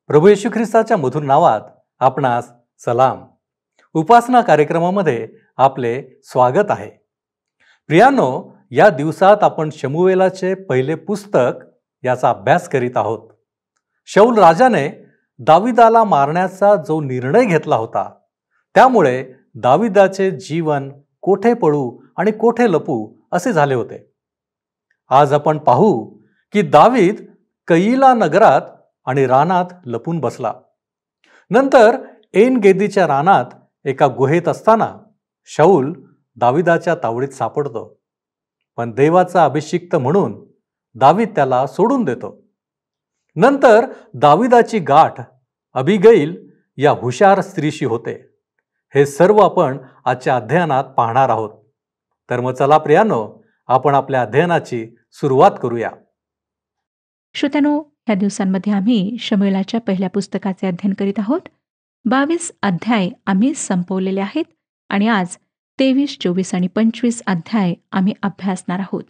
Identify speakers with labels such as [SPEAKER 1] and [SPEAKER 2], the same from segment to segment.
[SPEAKER 1] प्रभू येशू ख्रिस्ताच्या मधुर नावात आपणास सलाम. उपासना कार्यक्रमामध्ये आपले स्वागत आहे. प्रियांनो, या दिवसात आपण शमूएलाचे पहिले पुस्तक याचा अभ्यास करीत आहोत. शाऊल राजाने दाविदाला मारण्याचा जो निर्णय घेतला होता, त्यामुळे दाविदाचे जीवन कोठे पळू आणि कोठे लपू असे झाले होते. आज आपण पाहू की दावीद कयीला नगरात आणि रानात लपून बसला. नंतर ऐन गेदीच्या रानात एका गुहेत असताना शाऊल दाविदाच्या तावडीत सापडतो. पण देवाचा अभिषिक्त म्हणून दावीद त्याला सोडून देतो. नंतर दाविदाची गाठ अबिगैल या हुशार स्त्रीशी होते. हे सर्व आपण आजच्या अध्ययनात पाहणार आहोत. तर मग चला प्रियांनो, आपण आपल्या अध्ययनाची सुरुवात करूया.
[SPEAKER 2] श्रोत्यानो, या दिवसांमध्ये आम्ही शमूएलाच्या पहिल्या पुस्तकाचे अध्ययन करीत आहोत. 22 अध्याय आम्ही संपवलेले आहेत आणि आज 23, 24 आणि 25 अध्याय आम्ही अभ्यासणार आहोत.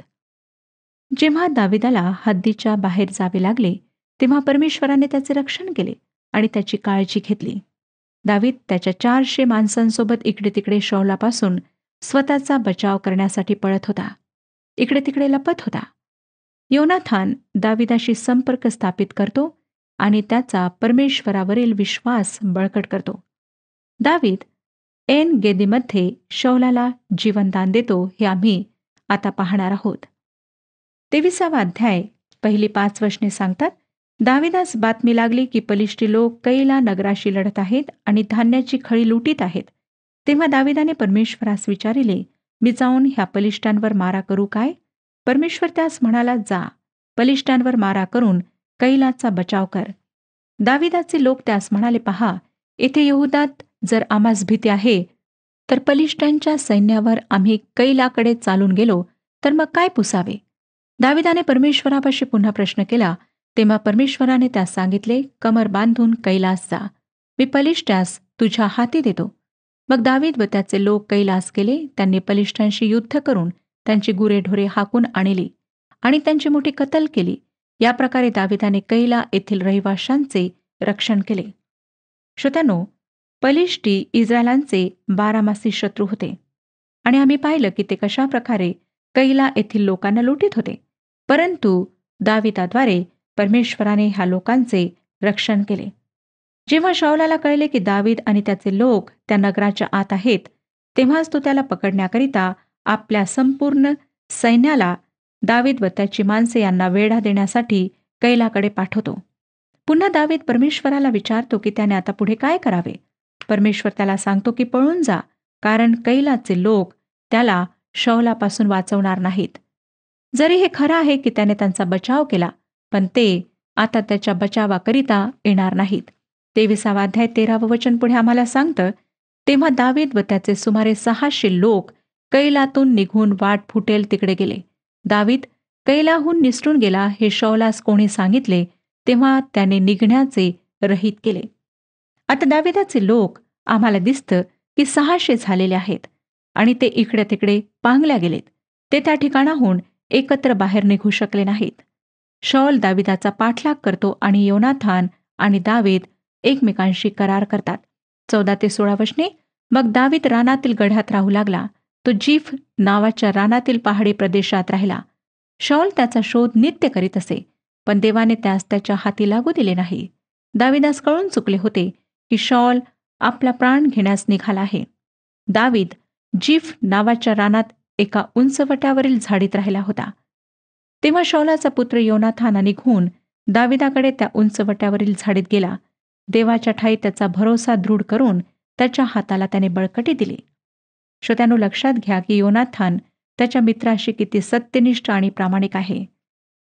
[SPEAKER 2] जेव्हा दाविदाला हद्दीच्या बाहेर जावे लागले, तेव्हा परमेश्वराने त्याचे रक्षण केले आणि त्याची काळजी घेतली. दावीद त्याच्या 400 माणसांसोबत इकडे तिकडे शाऊलापासून स्वतःचा बचाव करण्यासाठी पळत होता. इकडे तिकडे लपत होता. योनाथान दाविदाशी संपर्क स्थापित करतो आणि त्याचा परमेश्वरावरील विश्वास बळकट करतो. दावीद ऐन गेदीमध्ये शाऊलाला जीवनदान देतो, हे आम्ही आता पाहणार आहोत. 23वा अध्याय पहिली 5 वचने सांगतात, दाविदास बातमी लागली की पलिष्टी लोक कयीला नगराशी लढत आहेत आणि धान्याची खळी लुटीत आहेत. तेव्हा दाविदाने परमेश्वरास विचारिले, मी जाऊन ह्या पलिष्टांवर मारा करू काय? परमेश्वर त्यास म्हणाला, जा, पलिष्टांवर मारा करून कैलाचा बचाव कर. दाविदाचे लोक त्यास म्हणाले, पहा, येथे यहुदात जर आम्हास भीती आहे, तर पलिष्टांच्या सैन्यावर आम्ही कैलाकडे चालून गेलो तर मग काय पुसावे? दाविदाने परमेश्वरापाशी पुन्हा प्रश्न केला. तेव्हा परमेश्वराने त्यास सांगितले, कमर बांधून कैलास जा, मी पलिष्टास तुझ्या हाती देतो. मग दावीद व त्याचे लोक कैलास गेले. त्यांनी पलिष्टांशी युद्ध करून त्यांची गुरेढोरे हाकून आणली आणि त्यांची मोठी कत्तल केली. या प्रकारे दाविदाने कैला येथील रहिवाशांचे रक्षण केले. श्रोत्यानो, पलिष्टी इस्रायलांचे 12मासी शत्रू होते आणि आम्ही पाहिलं की ते कशा प्रकारे कैला येथील लोकांना लुटीत होते. परंतु दाविदाद्वारे परमेश्वराने ह्या लोकांचे रक्षण केले. जेव्हा शाऊलाला कळले की दावीद आणि त्याचे लोक त्या नगराच्या आत आहेत, तेव्हाच तो त्याला पकडण्याकरिता आपल्या संपूर्ण सैन्याला दावीद व त्याची माणसे यांना वेढा देण्यासाठी कैलाकडे पाठवतो. पुन्हा दावीद परमेश्वराला विचारतो की त्याने आता पुढे काय करावे. परमेश्वर त्याला सांगतो की पळून जा, कारण कैलाचे लोक त्याला शाऊलापासून वाचवणार नाहीत. जरी हे खरं आहे की त्याने त्यांचा बचाव केला, पण ते आता त्याच्या बचावाकरिता येणार नाहीत. 23वा अध्याय 13व वचन पुढे आम्हाला सांगतं, तेव्हा दावीद व त्याचे सुमारे 600 लोक कैलातून निघून वाट फुटेल तिकडे गेले. दावीद कैलाहून निसटून गेला हे शाऊलास कोणी सांगितले, तेव्हा त्याने निघण्याचे रहित केले. आता दाविदाचे लोक आम्हाला दिसतं की 600 झालेले आहेत आणि ते इकडे तिकडे पांगल्या गेलेत. ते त्या ठिकाणाहून एकत्र बाहेर निघू शकले नाहीत. शाऊल दाविदाचा पाठलाग करतो आणि योनाथान आणि दावीद एकमेकांशी करार करतात. 14 ते 16 वचने, मग दावीद रानातील गढ्यात राहू लागला. तो जीफ नावाच्या रानातील पहाडी प्रदेशात राहिला. शाऊल त्याचा शोध नित्य करीत असे, पण देवाने त्यास त्याच्या हाती लागू दिले नाही. दाविदास कळून चुकले होते की शाऊल आपला प्राण घेण्यास निघाला आहे. दावीद जीफ नावाच्या रानात एका उंचवट्यावरील झाडीत राहिला होता. तेव्हा शाऊलाचा पुत्र योनाथान निघून दाविदाकडे त्या उंचवट्यावरील झाडीत गेला. देवाच्या ठाई त्याचा भरोसा दृढ करून त्याच्या हाताला त्याने बळकटी दिली. श्रोत्यानो, लक्षात घ्या की योनाथान त्याच्या मित्राशी किती सत्यनिष्ठ आणि प्रामाणिक आहे.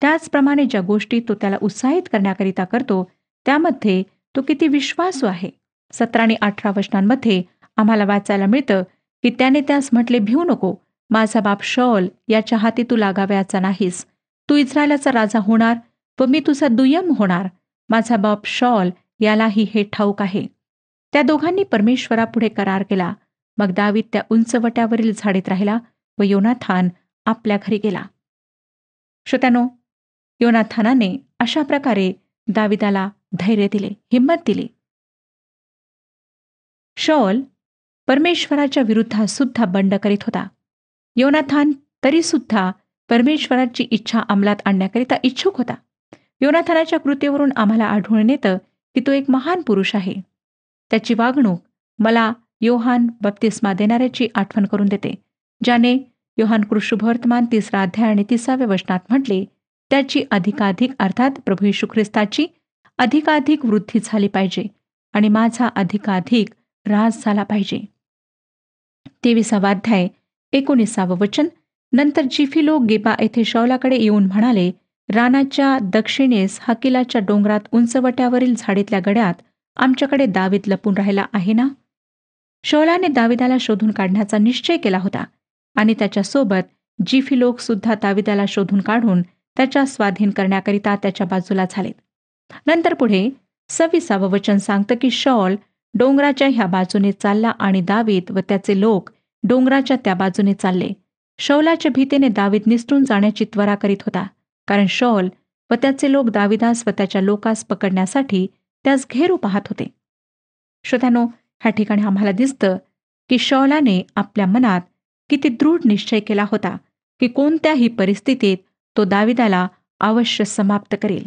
[SPEAKER 2] त्याचप्रमाणे ज्या गोष्टी तो त्याला उत्साहित करण्याकरिता करतो, त्यामध्ये तो किती विश्वासू आहे. 17 आणि 18 वचनांमध्ये आम्हाला वाचायला मिळतं की त्याने त्यास म्हटले, भिवू नको, माझा बाप शाऊल याच्या हाती तू लागावयाचा नाहीस. तू इस्रायलाचा राजा होणार व मी तुझा दुय्यम होणार. माझा बाप शाऊल यालाही हे ठाऊक आहे. त्या दोघांनी परमेश्वरापुढे करार केला. मग दावीद त्या उंचवट्यावरील झाडीत राहिला व योनाथान आपल्या घरी गेला. श्रोत्यानो, योनाथानाने अशा प्रकारे दाविदाला धैर्य दिले, हिंमत दिली. शौल परमेश्वराच्या विरुद्धात सुद्धा बंड करीत होता. योनाथान तरी सुद्धा परमेश्वराची इच्छा अंमलात आणण्याकरिता इच्छुक होता. योनाथानाच्या कृतीवरून आम्हाला आढळून येतं की तो एक महान पुरुष आहे. त्याची वागणूक मला योहान बप्तिस्मा देणाऱ्याची आठवण करून देते, ज्याने योहान कृष्णवर्तमान 3 अध्याय आणि 30व्या वचनात म्हटले, त्याची अधिकाधिक अर्थात प्रभू येशू ख्रिस्ताची अधिकाधिक वृद्धी झाली पाहिजे आणि माझा अधिकाधिक ऱ्हास झाला पाहिजे. 23वा अध्याय 19वे वचन. नंतर जिफी लोक गेबा येथे शौलाकडे येऊन म्हणाले, रानाच्या दक्षिणेस हकिलाच्या डोंगरात उंचवट्यावरील झाडीतल्या गड्यात आमच्याकडे दावीद लपून राहिला आहे ना? शौलाने दाविदाला शोधून काढण्याचा निश्चय केला होता आणि त्याच्यासोबत जिफी लोक सुद्धा दाविदाला शोधून काढून त्याच्या स्वाधीन करण्याकरिता त्याच्या बाजूला झालेत. नंतर पुढे 26वे वचन सांगतं की शौल डोंगराच्या ह्या बाजूने चालला आणि दावीद व त्याचे लोक डोंगराच्या त्या बाजूने चालले. शौलाच्या भीतीने दावीद निसटून जाण्याची त्वरा करीत होता, कारण शौल व त्याचे लोक दाविदास व त्याच्या लोकास पकडण्यासाठी त्यास घेरू पाहत होते. श्रोत्यानो, ह्या ठिकाणी आम्हाला दिसतं की शौलाने आपल्या मनात किती दृढ निश्चय केला होता की कोणत्याही परिस्थितीत तो दाविदाला अवश्य समाप्त करेल.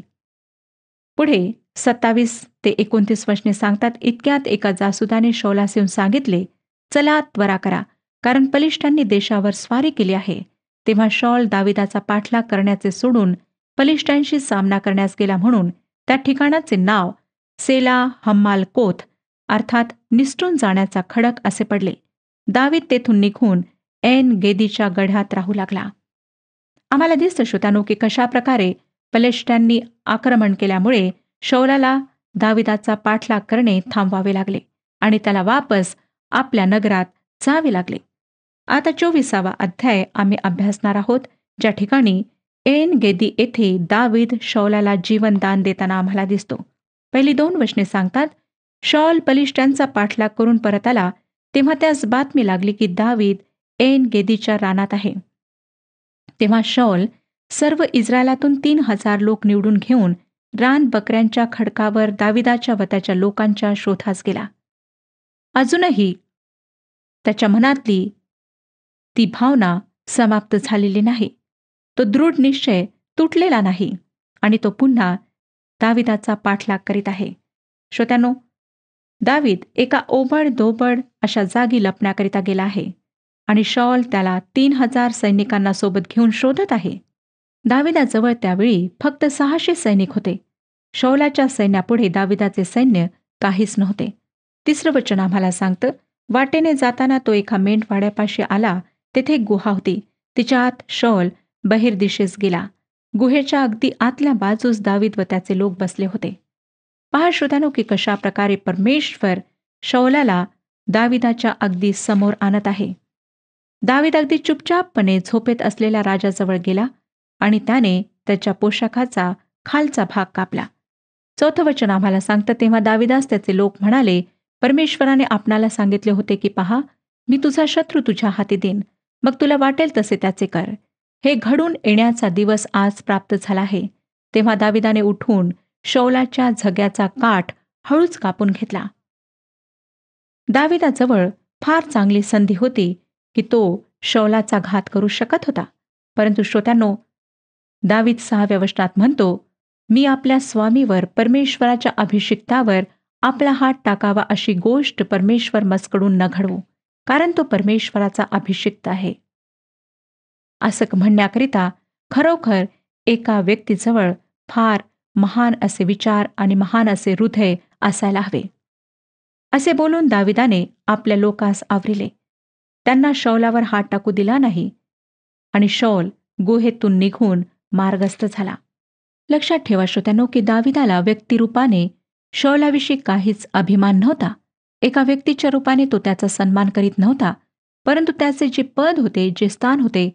[SPEAKER 2] पुढे 27 ते 29 वचने सांगतात, इतक्यात एका जासुदाने शौलास येऊन सांगितले, चला त्वरा करा, कारण पलिष्ठांनी देशावर स्वारी केली आहे. तेव्हा शौल दाविदाचा पाठलाग करण्याचे सोडून पलिष्ठांशी सामना करण्यास गेला, म्हणून त्या ठिकाणाचे नाव सेला हम्माल कोथ अर्थात निसटून जाण्याचा खडक असे पडले. दावीद तेथून निघून ऐन गेदीच्या गढ्यात राहू लागला. आम्हाला दिसतं श्रोत्यानो की कशा प्रकारे पलिष्ठांनी आक्रमण केल्यामुळे शौलाला दाविदाचा पाठलाग करणे थांबवावे लागले आणि त्याला वापस आपल्या नगरात जावे लागले. आता 24वा अध्याय आम्ही अभ्यासणार आहोत, ज्या ठिकाणी ऐन गेदी येथे दावीद शौलाला जीवनदान देताना आम्हाला दिसतो. पहिली 2 वचने सांगतात, शौल पलिष्ठांचा पाठलाग करून परत आला, तेव्हा त्यास बातमी लागली की दावीद ऐन गेदीच्या रानात आहे. तेव्हा शौल सर्व इस्रायलातून 3000 लोक निवडून घेऊन रान बकऱ्यांच्या खडकावर दाविदाच्या व त्याच्या लोकांच्या शोधास गेला. अजूनही त्याच्या मनातली ती भावना समाप्त झालेली नाही. तो दृढ निश्चय तुटलेला नाही आणि तो पुन्हा दाविदाचा पाठलाग करीत आहे. श्रोत्यानो, दावीद एका ओबड-दोबड अशा जागी लपण्याकरिता गेला आहे आणि शौल त्याला 3000 सैनिकांना सोबत घेऊन शोधत आहे. दाविदाजवळ त्यावेळी फक्त 600 सैनिक होते. शौलाच्या सैन्यापुढे दाविदाचे सैन्य काहीच नव्हते. 3रं वचन आम्हाला सांगतं, वाटेने जाताना तो एका मेंढपाळापाशी आला. तेथे एक गुहा होती, तिच्या आत शौल बहिर्दिशेस गेला. गुहेच्या अगदी आतल्या बाजूस दावीद व त्याचे लोक बसले होते. पहा श्रोत्यानो की कशा प्रकारे परमेश्वर शौलाला दाविदाच्या अगदी समोर आणत आहे. दावीद अगदी चुपचापपणे झोपेत असलेल्या राजाजवळ गेला आणि त्याने त्याच्या पोशाखाचा खालचा भाग कापला. 4थं वचन आम्हाला सांगतं, तेव्हा दाविदास त्याचे लोक म्हणाले, परमेश्वराने आपणाला सांगितले होते की पहा, मी तुझा शत्रू तुझ्या हाती देईन, मग तुला वाटेल तसे त्याचे कर. हे घडून येण्याचा दिवस आज प्राप्त झाला आहे. तेव्हा दाविदाने उठून शौलाच्या झग्याचा काठ हळूच कापून घेतला. दाविदाजवळ फार चांगली संधी होती की तो शौलाचा घात करू शकत होता. परंतु श्रोत्यांनो, दावीद 6व्या वचनात म्हणतो, मी आपल्या स्वामीवर परमेश्वराच्या अभिषिक्तावर आपला हात टाकावा अशी गोष्ट परमेश्वर मजकडून न घडवू, कारण तो परमेश्वराचा अभिषिक्त आहे. असं म्हणण्याकरिता खरोखर एका व्यक्तीजवळ फार महान असे विचार आणि महान असे हृदय असायला हवे. असे बोलून दाविदाने आपल्या लोकास आवरिले. त्यांना शौलावर हात टाकू दिला नाही आणि शौल गुहेतून निघून मार्गस्थ झाला. लक्षात ठेवा श्रोत्यांनो की दाविदाला व्यक्तिरूपाने शौलाविषयी काहीच अभिमान नव्हता. एका व्यक्तीच्या रूपाने तो त्याचा सन्मान करीत नव्हता, परंतु त्याचे जे पद होते, जे स्थान होते,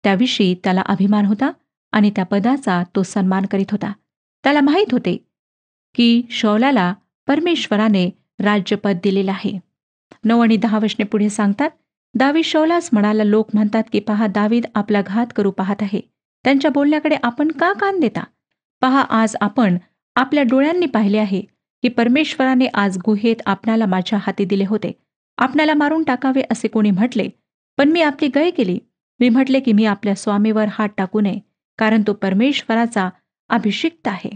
[SPEAKER 2] त्याविषयी त्याला अभिमान होता आणि त्या पदाचा तो सन्मान करीत होता. त्याला माहीत होते की शौलाला परमेश्वराने राज्यपद दिलेलं आहे. 9 आणि 10 वचने पुढे सांगतात, दावीद शौलास म्हणाला, लोक म्हणतात की पहा, दावीद आपला घात करू पाहत आहे. त्यांच्या बोलण्याकडे आपण का कान देता? पहा, आज आपण आपल्या डोळ्यांनी पाहिले आहे की परमेश्वराने आज गुहेत आपणाला माझ्या हाती दिले होते. आपणाला मारून टाकावे असे कोणी म्हटले, पण मी आपली गय केली. मी म्हटले की मी आपल्या स्वामीवर हात टाकू नये, कारण तो परमेश्वराचा अभिषिक्त आहे.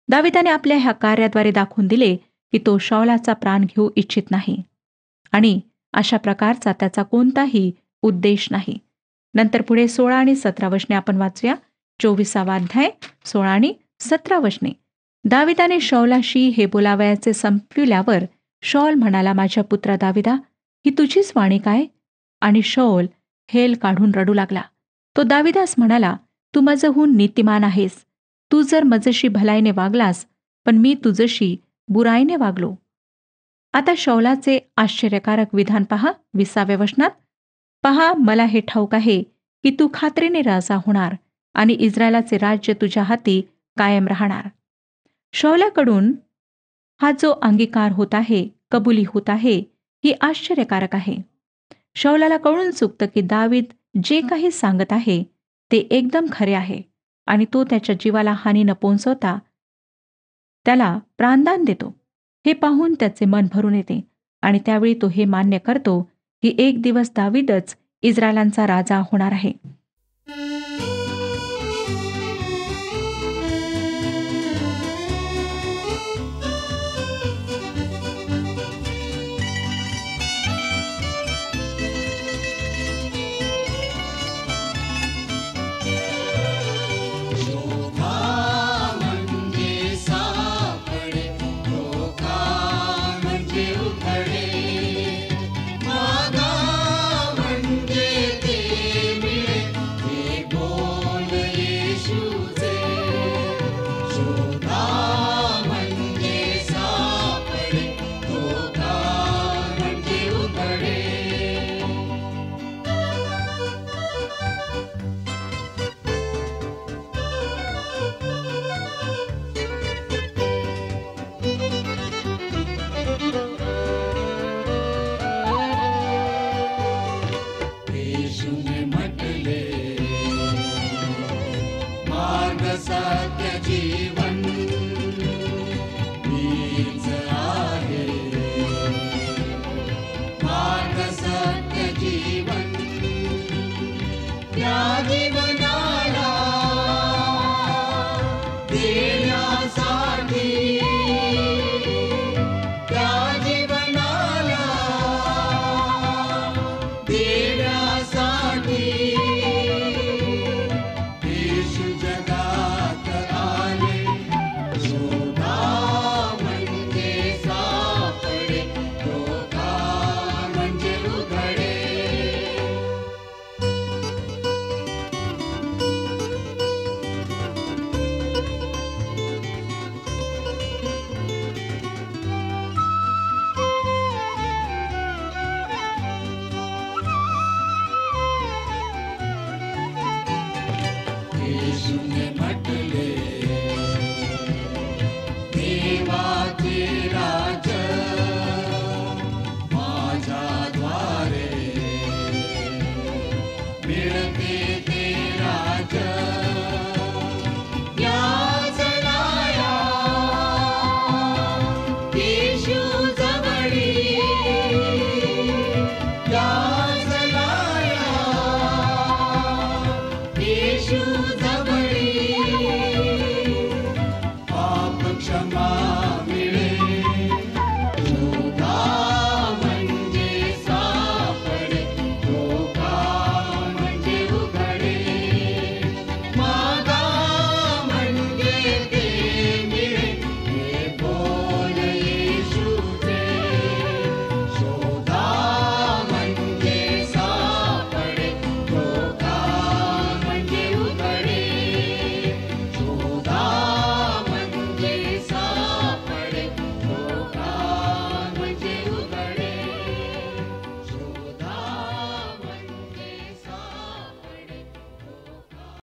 [SPEAKER 2] दाविदाने आपल्या ह्या कार्याद्वारे दाखवून दिले की तो शाऊलाचा प्राण घेऊ इच्छित नाही आणि अशा प्रकारचा त्याचा कोणताही उद्देश नाही. नंतर पुढे 16 आणि 17 वचने आपण वाचूया. 24वा अध्याय 16 आणि 17 वचने. दाविदाने शाऊलाशी हे बोलावयाचे संपविल्यावर शाऊल म्हणाला, माझ्या पुत्रा दाविदा, ही तुझीच वाणी काय? आणि शाऊल हेल काढून रडू लागला. तो दाविदास म्हणाला, तू माझहून नीतिमान आहेस. तू जर मजशी भलाईने वागलास, पण मी तुझशी बुराईने वागलो. आता शाऊलाचे आश्चर्यकारक विधान पहा 20व्या वचनात. पहा, मला हे ठाऊक आहे की तू खात्रीने राजा होणार आणि इस्रायलाचे राज्य तुझ्या हाती कायम राहणार. शाऊलाकडून हा जो अंगीकार होत आहे, कबुली होत आहे, ही आश्चर्यकारक आहे. शाऊलाला कळून चुकतं की दावीद जे काही सांगत आहे ते एकदम खरे आहे आणि तो त्याच्या जीवाला हानी न पोहोचवता त्याला प्राणदान देतो. हे पाहून त्याचे मन भरून येते आणि त्यावेळी तो हे मान्य करतो की एक दिवस दावीदच इस्रायलांचा राजा होणार आहे.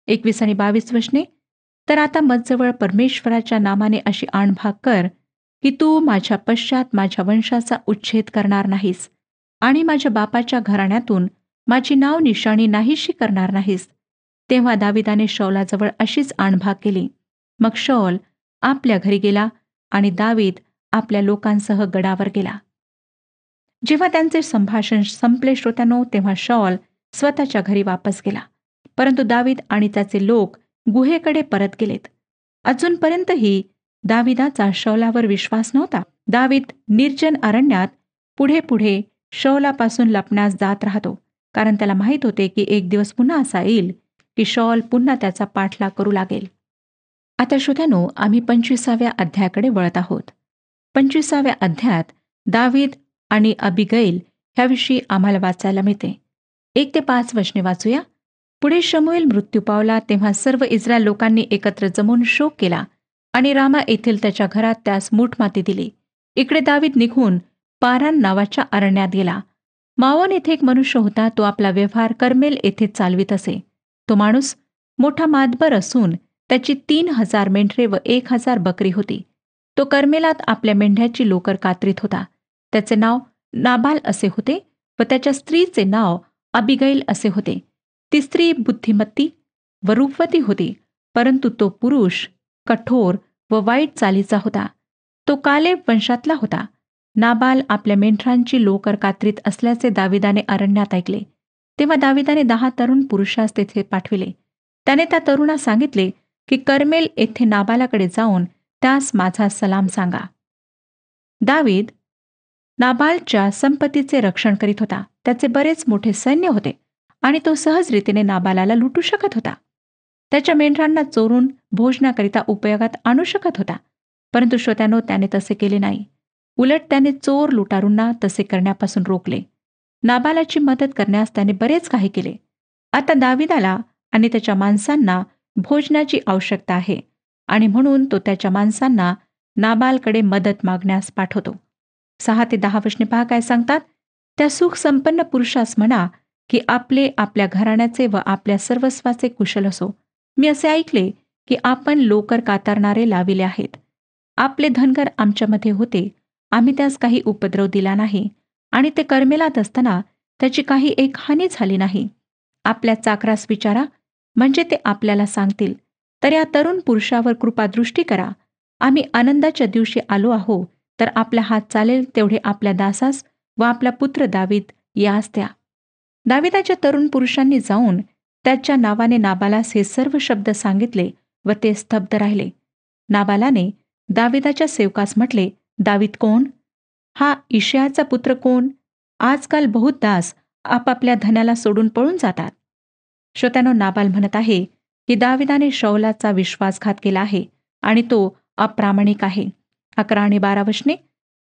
[SPEAKER 2] एकवीस आणि 22 वचने. तर आता मजजवळ परमेश्वराच्या नामाने अशी आणभाग कर की तू माझ्या पश्चात माझ्या वंशाचा उच्छेद करणार नाहीस आणि माझ्या बापाच्या घराण्यातून माझी नाव निशाणी नाहीशी करणार नाहीस. तेव्हा दाविदाने शाऊलाजवळ अशीच आणभाग केली. मग शाऊल आपल्या घरी गेला आणि दावीद आपल्या लोकांसह गडावर गेला. जेव्हा त्यांचे संभाषण संपले श्रोत्यानो, तेव्हा शॉल स्वतःच्या घरी वापस गेला. परंतु दावीद आणि त्याचे लोक गुहेकडे परत गेलेत. अजूनपर्यंतही दाविदाचा शौलावर विश्वास नव्हता. दावीद निर्जन अरण्यात पुढे पुढे शौलापासून लपण्यास जात राहतो, कारण त्याला माहीत होते की एक दिवस पुन्हा असा येईल की शॉल पुन्हा त्याचा पाठलाग करू लागेल. आता श्रोत्यानो, आम्ही 25व्या अध्यायाकडे वळत आहोत. 25व्या अध्यायात दावीद आणि अबिगैल ह्याविषयी आम्हाला वाचायला मिळते. 1-5 वचने वाचूया. पुढे शमूएल मृत्यू पावला, तेव्हा सर्व इस्रायल लोकांनी एकत्र जमून शोक केला आणि रामा येथील त्याच्या घरात त्यास मूठमाती दिली. इकडे दावीद निघून पारान नावाच्या अरण्यात गेला. मावोन येथे एक मनुष्य होता. तो आपला व्यवहार कर्मेल येथे चालवित असे. तो माणूस मोठा मातबर असून त्याची 3,000 मेंढरे व 1,000 बकरी होती. तो कर्मेलात आपल्या मेंढ्याची लोकर कातरीत होता. त्याचे नाव नाबाल असे होते व त्याच्या स्त्रीचे नाव अबिगैल असे होते. ती स्त्री बुद्धिमत्ती व रूपवती होती, परंतु तो पुरुष कठोर व वाईट चालीचा होता. तो कालेब वंशातला होता. नाबाल आपल्या मेंढरांची लोकर कातरीत असल्याचे दाविदाने अरण्यात ऐकले. तेव्हा दाविदाने 10 तरुण पुरुषास तेथे पाठविले. त्याने त्या तरुणास सांगितले की कर्मेल येथे नाबालाकडे जाऊन त्यास माझा सलाम सांगा. दावीद नाबालच्या संपत्तीचे रक्षण करीत होता. त्याचे बरेच मोठे सैन्य होते आणि तो सहज रीतीने नाबालाला लुटू शकत होता. त्याच्या मेंढरांना चोरून भोजनाकरिता उपयोगात आणू शकत होता. परंतु श्रोत्यानो, त्याने तसे केले नाही. उलट त्याने चोर लुटारूंना तसे करण्यापासून रोखले. नाबालाची मदत करण्यास त्याने बरेच काही केले. आता दाविदाला आणि त्याच्या माणसांना भोजनाची आवश्यकता आहे आणि म्हणून तो त्याच्या माणसांना नाबालकडे मदत मागण्यास पाठवतो. 6-10 वचने पहा काय सांगतात. त्या सुख संपन्न पुरुषास म्हणा की आपले आपल्या घराण्याचे व आपल्या सर्वस्वाचे कुशल असो. मी असे ऐकले की आपण लोकर कातरणारे लाविले आहेत. आपले धनगर आमच्यामध्ये होते. आम्ही त्यास काही उपद्रव दिला नाही आणि ते कर्मेलात असताना त्याची काही एक हानी झाली नाही. आपल्या चाकरास विचारा, म्हणजे ते आपल्याला सांगतील. तर या तरुण पुरुषावर कृपादृष्टी करा. आम्ही आनंदाच्या दिवशी आलो आहो, तर आपला हात चालेल तेवढे आपल्या दासास व आपला पुत्र दावीद यास द्या. दाविदाच्या तरुण पुरुषांनी जाऊन त्याच्या नावाने नाबालास हे सर्व शब्द सांगितले व ते स्तब्ध राहिले. नाबालाने दाविदाच्या सेवकास म्हटले, दावीद कोण? हा इशयाचा पुत्र कोण? आजकाल बहुत दास आपापल्या धनाला सोडून पळून जातात. श्रोत्यानो, नाबाल म्हणत आहे की दाविदाने शौलाचा विश्वासघात केला आहे आणि तो अप्रामाणिक आहे. 11 आणि 12 वचने.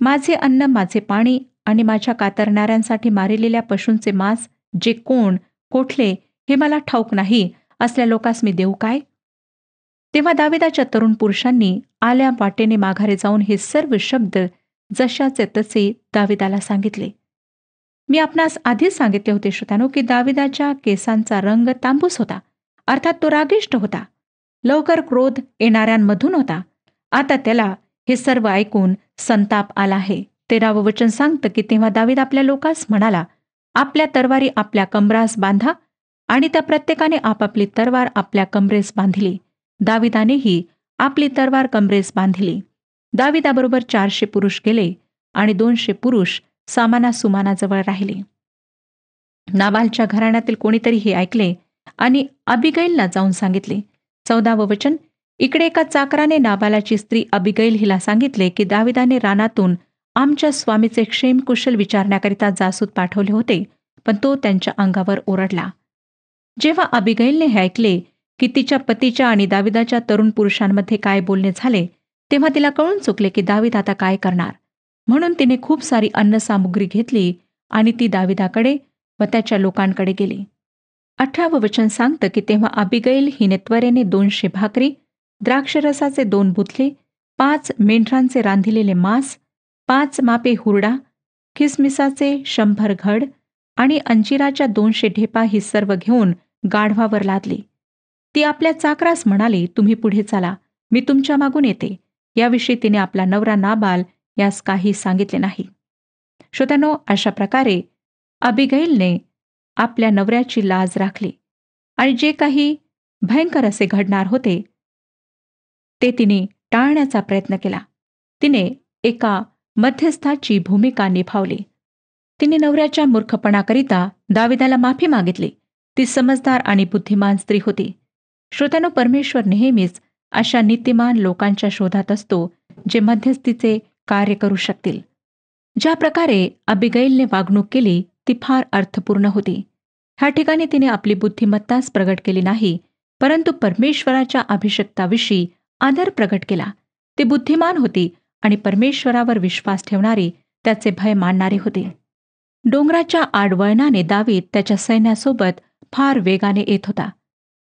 [SPEAKER 2] माझे अन्न, माझे पाणी आणि माझ्या कातरणाऱ्यांसाठी मारिलेल्या पशूंचे मांस जे कोण, कोठले हे मला ठाऊक नाही, असल्या लोकास मी देऊ काय? तेव्हा दाविदाच्या तरुण पुरुषांनी आल्या वाटेने माघारे जाऊन हे सर्व शब्द जशाचे तसे दाविदाला सांगितले. मी आपणास आधीच सांगितले होते श्रोत्यानो की दाविदाच्या केसांचा रंग तांबूस होता, अर्थात तो रागिष्ट होता, लवकर क्रोध येणाऱ्यांमधून होता. आता त्याला हे सर्व ऐकून संताप आला आहे. 13वं वचन सांगतं की तेव्हा दावीद आपल्या लोकांस म्हणाला, आपल्या तरवारी आपल्या कमरास बांधा, आणि त्या प्रत्येकाने आपापली तरवार आपल्या कमरेस बांधिली. दाविदानेही आपली तरवार कमरेस बांधिली. दाविदाबरोबर 400 पुरुष गेले आणि 200 पुरुष सामाना सुमानाजवळ राहिले. नाबालच्या घराण्यातील कोणीतरी हे ऐकले आणि अबिगैलला जाऊन सांगितले. 14वं वचन. इकडे एका चाकराने नाबालाची स्त्री अबिगैल हिला सांगितले की दाविदाने रानातून आमच्या स्वामीचे क्षेमकुशल विचारण्याकरिता जासूद पाठवले होते, पण तो त्यांच्या अंगावर ओरडला. जेव्हा अबिगैलने हे ऐकले की तिच्या पतीच्या आणि दाविदाच्या तरुण पुरुषांमध्ये काय बोलणे झाले, तेव्हा तिला कळून चुकले की दावीद आता काय करणार. म्हणून तिने खूप सारी अन्नसामुग्री घेतली आणि ती दाविदाकडे व त्याच्या लोकांकडे गेली. 18वं वचन सांगतं की तेव्हा अबिगैल हिने त्वरेने 200 भाकरी, द्राक्षरसाचे 2 बुधले, 5 मेंढरांचे रांधिलेले मांस, 5 मापे हुरडा, खिसमिसाचे 100 घड आणि अंजिराच्या 200 ढेपा ही सर्व घेऊन गाढवावर लादली. ती आपल्या चाकरास म्हणाली, तुम्ही पुढे चाला, मी तुमच्या मागून येते. याविषयी तिने आपला नवरा नाबाल यास काही सांगितले नाही. श्रोत्यानो, अशा प्रकारे अबिगैलने आपल्या नवऱ्याची लाज राखली आणि जे काही भयंकर असे घडणार होते ते तिने टाळण्याचा प्रयत्न केला. तिने एका मध्यस्थाची भूमिका निभावली. तिने नवऱ्याच्या मूर्खपणाकरिता दाविदाला माफी मागितली. ती समजदार आणि बुद्धिमान स्त्री होती. श्रोत्यानो, परमेश्वर नेहमीच अशा नीतिमान लोकांच्या शोधात असतो जे मध्यस्थीचे कार्य करू शकतील. ज्या प्रकारे अबिगैलने वागणूक केली ती फार अर्थपूर्ण होती. ह्या ठिकाणी तिने आपली बुद्धिमत्ताच प्रगट केली नाही, परंतु परमेश्वराच्या अभिषिक्ताविषयी आदर प्रगट केला. ती बुद्धिमान होती आणि परमेश्वरावर विश्वास ठेवणारी, त्याचे भय मानणारी होती. डोंगराच्या आडवळणाने दावीद त्याच्या सैन्यासोबत फार वेगाने येत होता.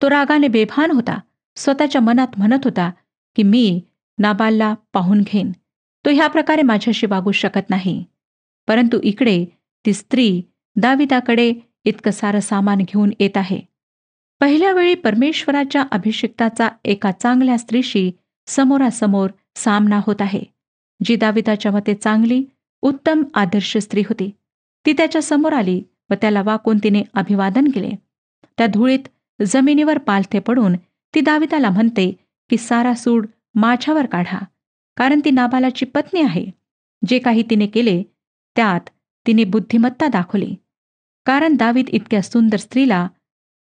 [SPEAKER 2] तो रागाने बेभान होता. स्वतःच्या मनात म्हणत होता की मी नाबालला पाहून घेईन. तो ह्या प्रकारे माझ्याशी वागू शकत नाही. परंतु इकडे ती स्त्री दाविदाकडे इतकं सारं सामान घेऊन येत आहे. पहिल्या वेळी परमेश्वराच्या अभिषिक्ताचा एका चांगल्या स्त्रीशी समोरासमोर सामना होत आहे, जी दाविदाच्या मते चांगली, उत्तम, आदर्श स्त्री होती. ती त्याच्या समोर आली व त्याला वाकून तिने अभिवादन केले. त्या धुळीत जमिनीवर पालथे पडून ती दाविदाला म्हणते की सारा सूड माझ्यावर काढा, कारण ती नाबालाची पत्नी आहे. जे काही तिने केले त्यात तिने बुद्धिमत्ता दाखवली, कारण दावीद इतक्या सुंदर स्त्रीला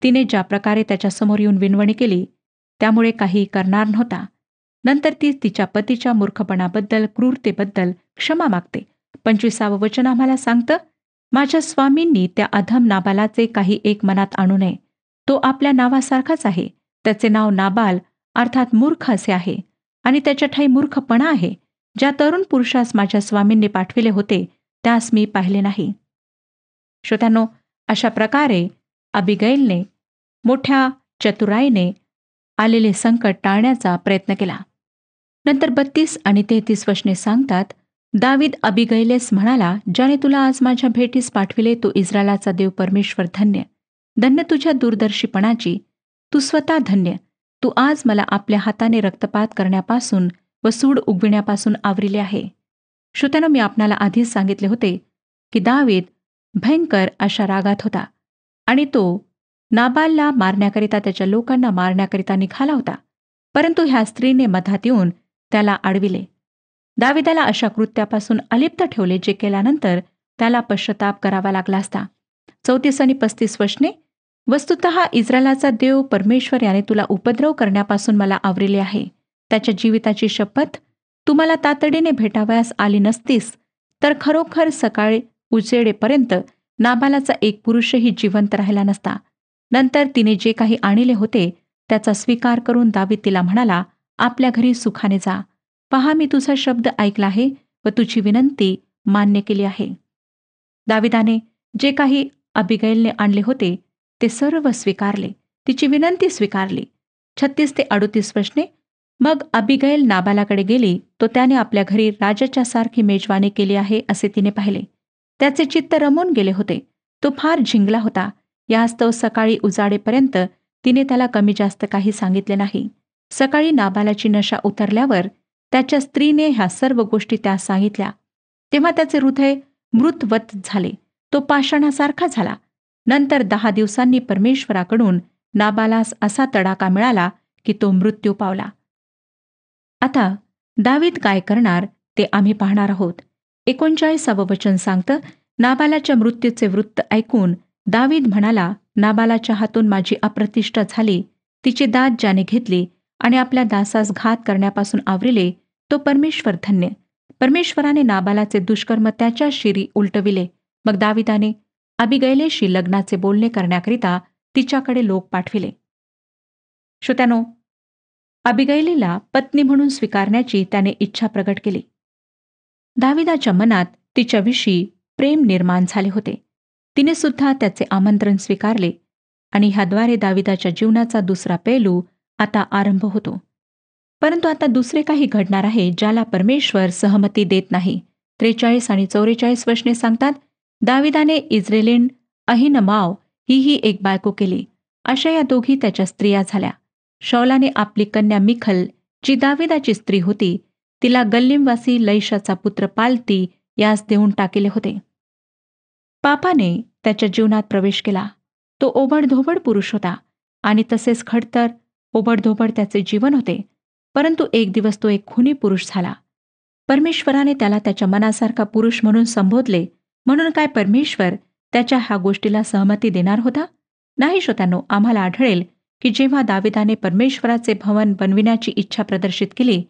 [SPEAKER 2] तिने ज्या प्रकारे त्याच्यासमोर येऊन विनवणी केली त्यामुळे काही करणार नव्हता. नंतर ती तिच्या पतीच्या मूर्खपणाबद्दल, क्रूरतेबद्दल क्षमा मागते. 25वे वचन आम्हाला सांगतं, माझ्या स्वामींनी त्या अधम नाबालाचे काही एक मनात आणू नये. तो आपल्या नावासारखाच आहे. त्याचे नाव नाबाल अर्थात मूर्ख असे आहे आणि त्याच्या ठाई मूर्खपणा आहे. ज्या तरुण पुरुषास माझ्या स्वामींनी पाठविले होते त्यास मी पाहिले नाही. श्रोत्यांनो, अशा प्रकारे अबिगैलने मोठ्या चतुराईने आलेले संकट टाळण्याचा प्रयत्न केला. नंतर 32 आणि 33 वचने सांगतात, दावीद अबिगैलेस म्हणाला, ज्याने तुला आज माझ्या भेटीस पाठविले तो इस्रायलाचा देव परमेश्वर धन्य. धन्य तुझ्या दूरदर्शीपणाची, तू स्वतः धन्य. तू आज मला आपल्या हाताने रक्तपात करण्यापासून व सूड उगविण्यापासून आवरिले आहे. श्रोत्यानो, मी आपणाला आधीच सांगितले होते की दावीद भयंकर अशा रागात होता आणि तो नाबालला मारण्याकरिता, त्याच्या लोकांना मारण्याकरिता निघाला होता. परंतु ह्या स्त्रीने मधात येऊन त्याला अडविले. दाविदाला अशा कृत्यापासून अलिप्त ठेवले, जे केल्यानंतर त्याला पश्चाताप करावा लागला असता. 34 आणि 35 वचने, वस्तुतः इस्रायलाचा देव परमेश्वर याने तुला उपद्रव करण्यापासून मला आवरिले आहे. त्याच्या जीविताची शपथ, तू मला तातडीने भेटावयास आली नसतीस तर खरोखर सकाळी उजेडेपर्यंत नाबालाचा एक पुरुषही जिवंत राहिला नसता. नंतर तिने जे काही आणले होते त्याचा स्वीकार करून दावीद तिला म्हणाला, आपल्या घरी सुखाने जा. पहा, मी तुझा शब्द ऐकला आहे व तुझी विनंती मान्य केली आहे. दाविदाने जे काही अबिगैलने आणले होते ते सर्व स्वीकारले, तिची विनंती स्वीकारली. 36 ते 38 वचने, मग अबिगैल नाबालाकडे गेली. तो त्याने आपल्या घरी राजाच्या सारखी मेजवानी केली आहे असे तिने पाहिले. त्याचे चित्त रमून गेले होते. तो फार झिंगला होता. यास्तव सकाळी उजाडेपर्यंत तिने त्याला कमी जास्त काही सांगितले नाही. सकाळी नाबालाची नशा उतरल्यावर त्याच्या स्त्रीने ह्या सर्व गोष्टी त्यास सांगितल्या. तेव्हा त्याचे हृदय मृतवत झाले. तो पाषाणासारखा झाला. नंतर 10 दिवसांनी परमेश्वराकडून नाबालास असा तडाखा मिळाला की तो मृत्यू पावला. आता दावीद काय करणार ते आम्ही पाहणार आहोत. 39वे वचन सांगतं, नाबालाच्या मृत्यूचे वृत्त ऐकून दावीद म्हणाला, नाबालाच्या हातून माझी अप्रतिष्ठा झाली. तिची दाद ज्याने घेतली आणि आपल्या दासास घात करण्यापासून आवरिले तो परमेश्वर धन्य. परमेश्वराने नाबालाचे दुष्कर्म त्याच्या शिरी उलटविले. मग दाविदाने अबिगैलेशी लग्नाचे बोलणे करण्याकरिता तिच्याकडे लोक पाठविले. श्रोत्यानो, अबिगैलीला पत्नी म्हणून स्वीकारण्याची त्याने इच्छा प्रकट केली. दाविदाच्या मनात तिच्याविषयी प्रेम निर्माण झाले होते. तिने सुद्धा त्याचे आमंत्रण स्वीकारले आणि ह्याद्वारे दाविदाच्या जीवनाचा दुसरा पैलू आता आरंभ होतो. परंतु आता दुसरे काही घडणार आहे ज्याला परमेश्वर सहमती देत नाही. 43 आणि 44 वचने सांगतात, दाविदाने इज्रेलीन अहिनमाव ही एक बायको केली. अशा या दोघी त्याच्या स्त्रिया झाल्या. शौलाने आपली कन्या मिखल, जी दाविदाची स्त्री होती, तिला गल्लीमवासी लैशाचा पुत्र पालती यास देऊन टाकले होते. पापाने त्याच्या जीवनात प्रवेश केला. तो ओबडधोबड पुरुष होता आणि तसेच खडतर ओबडधोबड त्याचे जीवन होते. परंतु एक दिवस तो एक खुनी पुरुष झाला. परमेश्वराने त्याला त्याच्या मनासारखा पुरुष म्हणून संबोधले, म्हणून काय परमेश्वर त्याच्या ह्या गोष्टीला सहमती देणार होता? नाही श्रोत्यांनो, आम्हाला आढळेल की जेव्हा दाविदाने परमेश्वराचे भवन बनविण्याची इच्छा प्रदर्शित केली,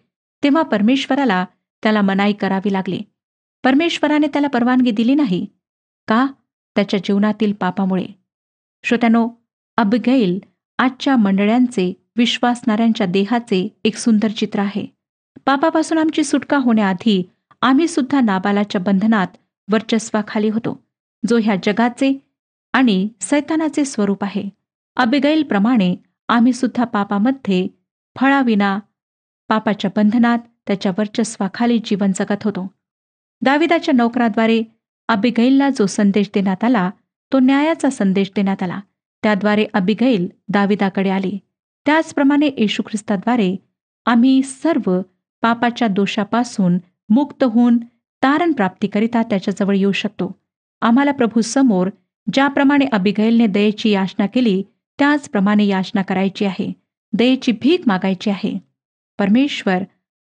[SPEAKER 2] तेव्हा परमेश्वराला त्याला मनाई करावी लागली. परमेश्वराने त्याला परवानगी दिली नाही. का? त्याच्या जीवनातील पापामुळे. श्रोत्यांनो, अबिगैल आजच्या मंडळ्यांचे, विश्वासणाऱ्यांच्या देहाचे एक सुंदर चित्र आहे. पापापासून आमची सुटका होण्याआधी आम्ही सुद्धा नाबालाच्या बंधनात वर्चस्वाखाली होतो, जो ह्या जगाचे आणि सैतानाचे स्वरूप आहे. अबिगैलप्रमाणे आम्ही सुद्धा पापामध्ये फळाविना पापाच्या बंधनात त्याच्या वर्चस्वाखाली जीवन जगत होतो. दाविदाच्या नोकराद्वारे अबिगैलला जो संदेश देण्यात आला, तो न्यायाचा संदेश देण्यात आला. त्याद्वारे अबिगैल दाविदाकडे आली. त्याचप्रमाणे येशू ख्रिस्ताद्वारे आम्ही सर्व पापाच्या दोषापासून मुक्त होऊन तारण प्राप्तीकरिता त्याच्याजवळ येऊ शकतो. आम्हाला प्रभू समोर ज्याप्रमाणे अबिगैलने दयेची याचना केली, त्याचप्रमाणे याचना करायची आहे. दयेची भीक मागायची आहे. परमेश्वर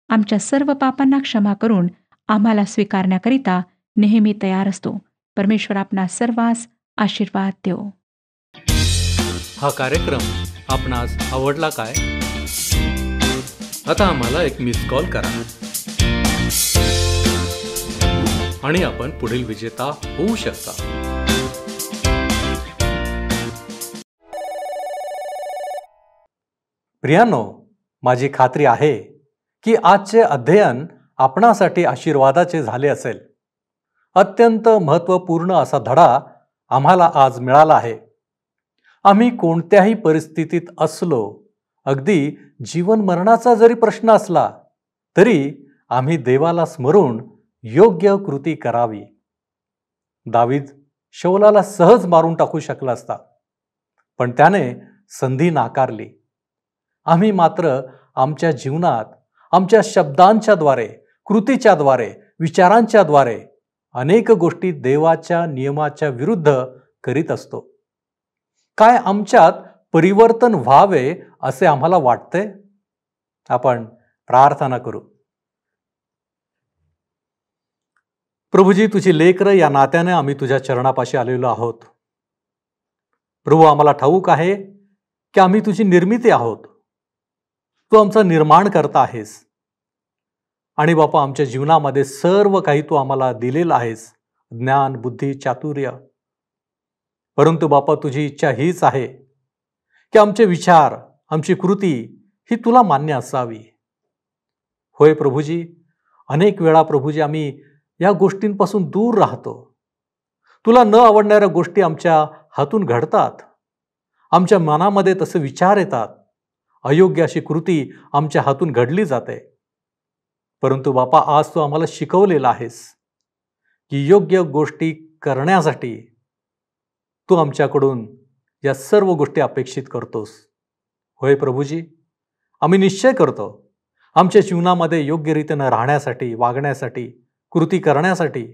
[SPEAKER 2] आमच्या सर्व पापांना क्षमा करून आम्हाला स्वीकारण्याकरिता नेहमी तयार असतो. परमेश्वर आपणास सर्वांस आशीर्वाद देवो.
[SPEAKER 1] हा कार्यक्रम आपणास आवडला काय? आता आम्हाला एक मिस कॉल करा आणि आपण पुढील विजेता होऊ शकता. प्रियांनो, माझी खात्री आहे की आजचे अध्ययन आपणासाठी आशीर्वादाचे झाले असेल. अत्यंत महत्त्वपूर्ण असा धडा आम्हाला आज मिळाला आहे. आम्ही कोणत्याही परिस्थितीत असलो, अगदी जीवन मरणाचा जरी प्रश्न असला, तरी आम्ही देवाला स्मरून योग्य कृती करावी. दावीद शौलाला सहज मारून टाकू शकला असता, पण त्याने संधी नाकारली. आम्ही मात्र आमच्या जीवनात आमच्या शब्दांच्याद्वारे, कृतीच्याद्वारे, विचारांच्याद्वारे अनेक गोष्टी देवाच्या नियमाच्या विरुद्ध करीत असतो. काय आमच्यात परिवर्तन व्हावे असे आम्हाला वाटते? आपण प्रार्थना करू. प्रभूजी, तुझी लेकरं या नात्याने आम्ही तुझ्या चरणापाशी आलेलो आहोत. प्रभू, आम्हाला ठाऊक आहे की आम्ही तुझी निर्मिती आहोत. तू आमचा निर्माण करता आहेस आणि बापा, आमच्या जीवनामध्ये सर्व काही तू आम्हाला दिलेलं आहेस, ज्ञान, बुद्धी, चातुर्य. परंतु बापा, तुझी इच्छा हीच आहे की आमचे विचार, आमची कृती ही तुला मान्य असावी. होय प्रभूजी, अनेक वेळा प्रभूजी आम्ही या गोष्टींपासून दूर राहतो. तुला न आवडणाऱ्या गोष्टी आमच्या हातून घडतात. आमच्या मनामध्ये तसे विचार येतात. अयोग्य अशी कृती आमच्या हातून घडली जाते. परंतु बापा, आज तू आम्हाला शिकवलेला आहेस की योग्य गोष्टी करण्यासाठी तू आमच्याकडून या सर्व गोष्टी अपेक्षित करतोस. होय प्रभूजी, आम्ही निश्चय करतो आमच्या जीवनामध्ये योग्य रीतीने राहण्यासाठी, वागण्यासाठी, कृती करण्यासाठी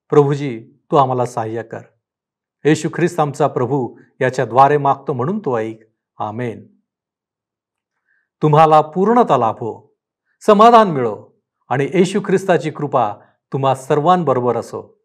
[SPEAKER 1] प्रभूजी तू आम्हाला सहाय्य कर. येशू ख्रिस्त आमचा प्रभू याच्याद्वारे मागतो म्हणून तू ऐक. आमेन. तुम्हाला पूर्णता लाभो, समाधान मिळो आणि येशू ख्रिस्ताची कृपा तुम्हा सर्वांबरोबर असो.